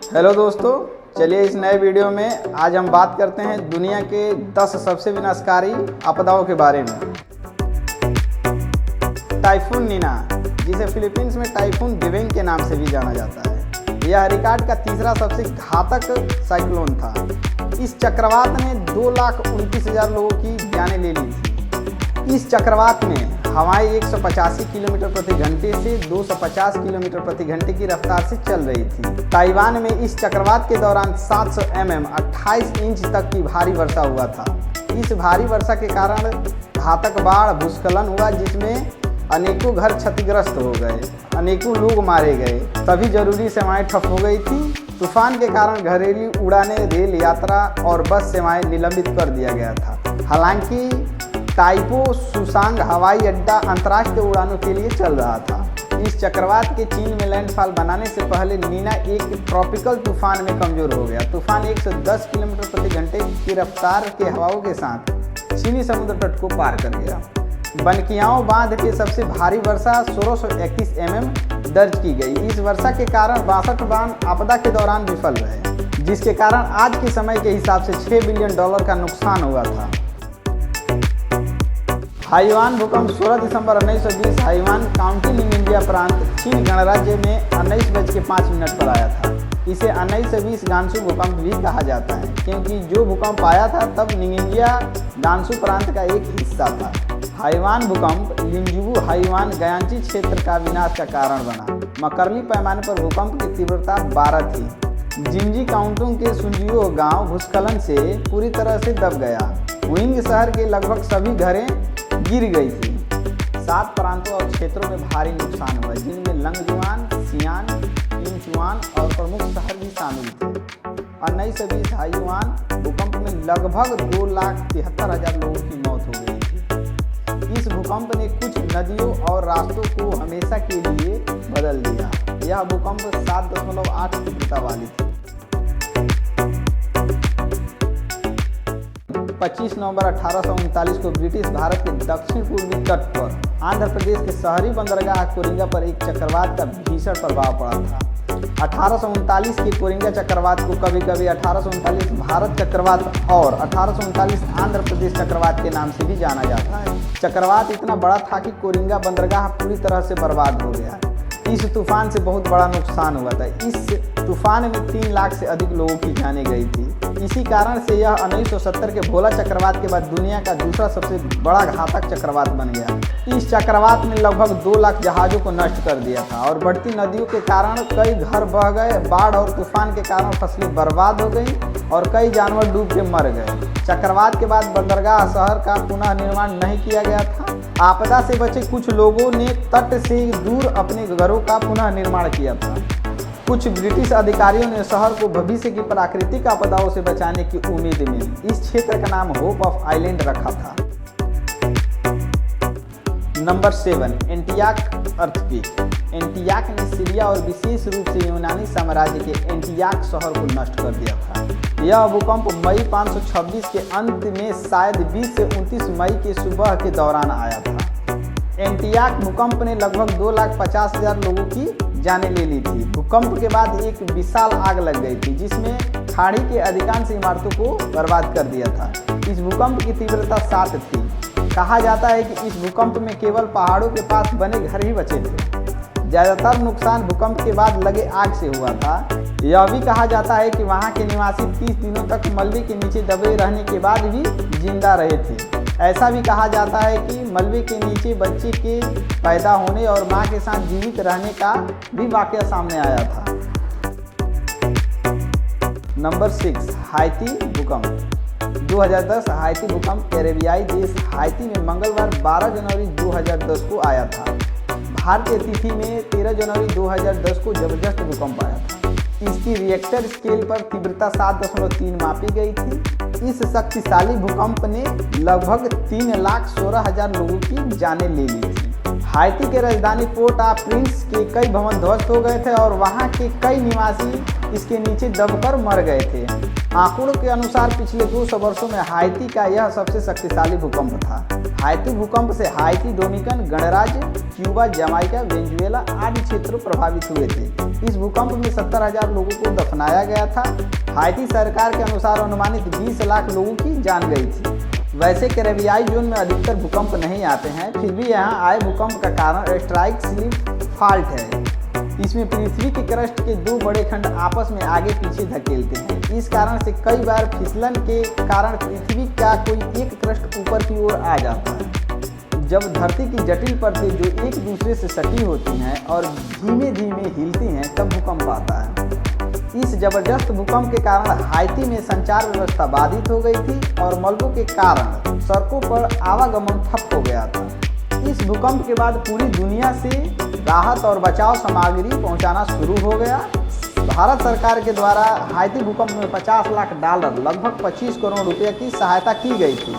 Hello दोस्तों, चलिए इस नए वीडियो में आज हम बात करते हैं दुनिया के 10 सबसे विनाशकारी आपदाओं के बारे में। टाइफून नीना, जिसे फिलीपींस में टाइफून दिवेंग के नाम से भी जाना जाता है, यह रिकॉर्ड का तीसरा सबसे घातक साइक्लोन था। इस चक्रवात ने 2,29,000 लोगों की जानें ले ली थी। इस चक्रवात में हवाएं 185 किलोमीटर प्रति घंटे से 250 किलोमीटर प्रति घंटे की रफ्तार से चल रही थी। ताइवान में इस चक्रवात के दौरान 700 mm 28 इंच तक की भारी वर्षा हुआ था। इस भारी वर्षा के कारण घातक बाढ़ भूस्खलन हुआ, जिसमें अनेकों घर क्षतिग्रस्त हो गए, अनेकों लोग मारे गए, सभी जरूरी सेवाएं ठप हो गई थी। तूफान के कारण घरेलू उड़ानें, रेल यात्रा और बस सेवाएं निलंबित कर दिया गया था। हालांकि ताइपो सुसांग हवाई अड्डा अंतर्राष्ट्रीय उड़ानों के लिए चल रहा था। इस चक्रवात के चीन में लैंडफॉल बनाने से पहले नीना एक ट्रॉपिकल तूफान में कमजोर हो गया। तूफान 110 किलोमीटर प्रति घंटे की रफ्तार के हवाओं के साथ चीनी समुद्र तट को पार कर गया। बनकियाओ बांध के सबसे भारी वर्षा 1631 mm दर्ज की गई। इस वर्षा के कारण 62 बांध आपदा के दौरान विफल रहे, जिसके कारण आज के समय के हिसाब से $6 बिलियन का नुकसान हुआ था। हाइवान भूकंप 16 दिसंबर 1920 हाइवान काउंटी निंगिंजिया प्रांत चीन गणराज्य में 19:05 पर आया था। इसे 1920 गांसू भूकंप भी कहा जाता है, क्योंकि जो भूकंप आया था तब निंगिंजिया गांसू प्रांत का एक हिस्सा था। हाइवान भूकंप लिंजुबू हाइवान गयांची क्षेत्र का विनाश का कारण बना। मकरली पैमाने पर भूकंप की तीव्रता 12 थी। जिंजी काउंटों के सुंजियो गांव भूस्खलन से पूरी तरह से दब गया। विंग शहर के लगभग सभी घरें गिर गई थी। 7 प्रांतों और क्षेत्रों में भारी नुकसान हुआ, जिनमें लंगजुआन, सियान, इंचुआन और प्रमुख शहर भी शामिल थे। 1920 हाइवान भूकंप में लगभग 2,73,000 लोगों की मौत हो गई थी। इस भूकंप ने कुछ नदियों और रास्तों को हमेशा के लिए बदल दिया। यह भूकंप 7.8 तीव्रता वाली थी। 25 नवंबर 1839 को ब्रिटिश भारत के दक्षिण पूर्वी तट पर आंध्र प्रदेश के शहरी बंदरगाह कोरिंगा पर एक चक्रवात का भीषण प्रभाव पड़ा था। 1839 के कोरिंगा चक्रवात को कभी कभी 1839 भारत चक्रवात और 1839 आंध्र प्रदेश चक्रवात के नाम से भी जाना जाता है। चक्रवात इतना बड़ा था कि कोरिंगा बंदरगाह पूरी तरह से बर्बाद हो गया। इस तूफान से बहुत बड़ा नुकसान हुआ था। इस तूफान में 3 लाख से अधिक लोगों की जानें गई थी। इसी कारण से यह 1970 के भोला चक्रवात के बाद दुनिया का दूसरा सबसे बड़ा घातक चक्रवात बन गया। इस चक्रवात ने लगभग 2 लाख जहाज़ों को नष्ट कर दिया था और बढ़ती नदियों के कारण कई घर बह गए। बाढ़ और तूफान के कारण फसलें बर्बाद हो गई और कई जानवर डूब के मर गए। चक्रवात के बाद बंदरगाह शहर का पुनः निर्माण नहीं किया गया था। आपदा से बचे कुछ लोगों ने तट से दूर अपने घरों का पुनः निर्माण किया था। कुछ ब्रिटिश अधिकारियों ने शहर को भविष्य की प्राकृतिक आपदाओं से बचाने की उम्मीद में इस क्षेत्र का नाम होप ऑफ आइलैंड रखा था। Number 7, एंटियाक earthquake. एंटियाक ने सीरिया और विशेष रूप से यूनानी साम्राज्य के एंटियाक शहर को नष्ट कर दिया था। यह भूकंप मई 526 के अंत में शायद 20 से 29 मई के सुबह के दौरान आया था। एंटियाक भूकंप ने लगभग 2,50,000 लोगों की जानें ले ली थी। भूकंप के बाद एक विशाल आग लग गई थी, जिसमें खाड़ी के अधिकांश इमारतों को बर्बाद कर दिया था। इस भूकंप की तीव्रता 7 थी। कहा जाता है कि इस भूकंप में केवल पहाड़ों के पास बने घर ही बचे थे। ज़्यादातर नुकसान भूकंप के बाद लगे आग से हुआ था। यह भी कहा जाता है कि वहां के निवासी 30 दिनों तक मलबे के नीचे दबे रहने के बाद भी जिंदा रहे थे। ऐसा भी कहा जाता है कि मलबे के नीचे बच्चे के पैदा होने और मां के साथ जीवित रहने का भी वाकया सामने आया था। नंबर 6, हाइती भूकंप। 2010 हाइती भूकंप कैरेबियाई देश हाइती में मंगलवार 12 जनवरी 2010 को आया था। भारतीय तिथि में 13 जनवरी 2010 को जबरदस्त भूकंप आया था। इसकी रिएक्टर स्केल पर तीव्रता 7.3 मापी गई थी। इस शक्तिशाली भूकंप ने लगभग 3,16,000 लोगों की जानें ले ली थी। हाइती के राजधानी पोर्ट ऑ प्रिंस के कई भवन ध्वस्त हो गए थे और वहां के कई निवासी इसके नीचे दबकर मर गए थे। आंकड़ों के अनुसार पिछले 200 वर्षों में हाइती का यह सबसे शक्तिशाली भूकंप था। हाइती भूकंप से हाइती, डोमिनिकन गणराज्य, क्यूबा, जमाइका, वेनेजुएला आदि क्षेत्र प्रभावित हुए थे। इस भूकंप में 70,000 लोगों को दफनाया गया था। हाइती सरकार के अनुसार अनुमानित 20 लाख लोगों की जान गई थी। वैसे कैरेबियाई जोन में अधिकतर भूकंप नहीं आते हैं, फिर भी यहाँ आए भूकंप का कारण स्ट्राइक स्लिप फॉल्ट है। इसमें पृथ्वी के क्रस्ट के दो बड़े खंड आपस में आगे पीछे धकेलते हैं। इस कारण से कई बार फिसलन के कारण पृथ्वी का कोई एक क्रस्ट ऊपर की ओर आ जाता है। जब धरती की जटिल परतें जो एक दूसरे से सटी होती हैं और धीमे धीमे हिलती हैं, तब भूकंप आता है। इस जबरदस्त भूकंप के कारण हाइती में संचार व्यवस्था बाधित हो गई थी और मलबों के कारण सड़कों पर आवागमन ठप हो गया था। इस भूकंप के बाद पूरी दुनिया से राहत और बचाव सामग्री पहुंचाना शुरू हो गया। भारत सरकार के द्वारा हाइती भूकंप में $50 लाख लगभग 25 करोड़ रुपए की सहायता की गई थी।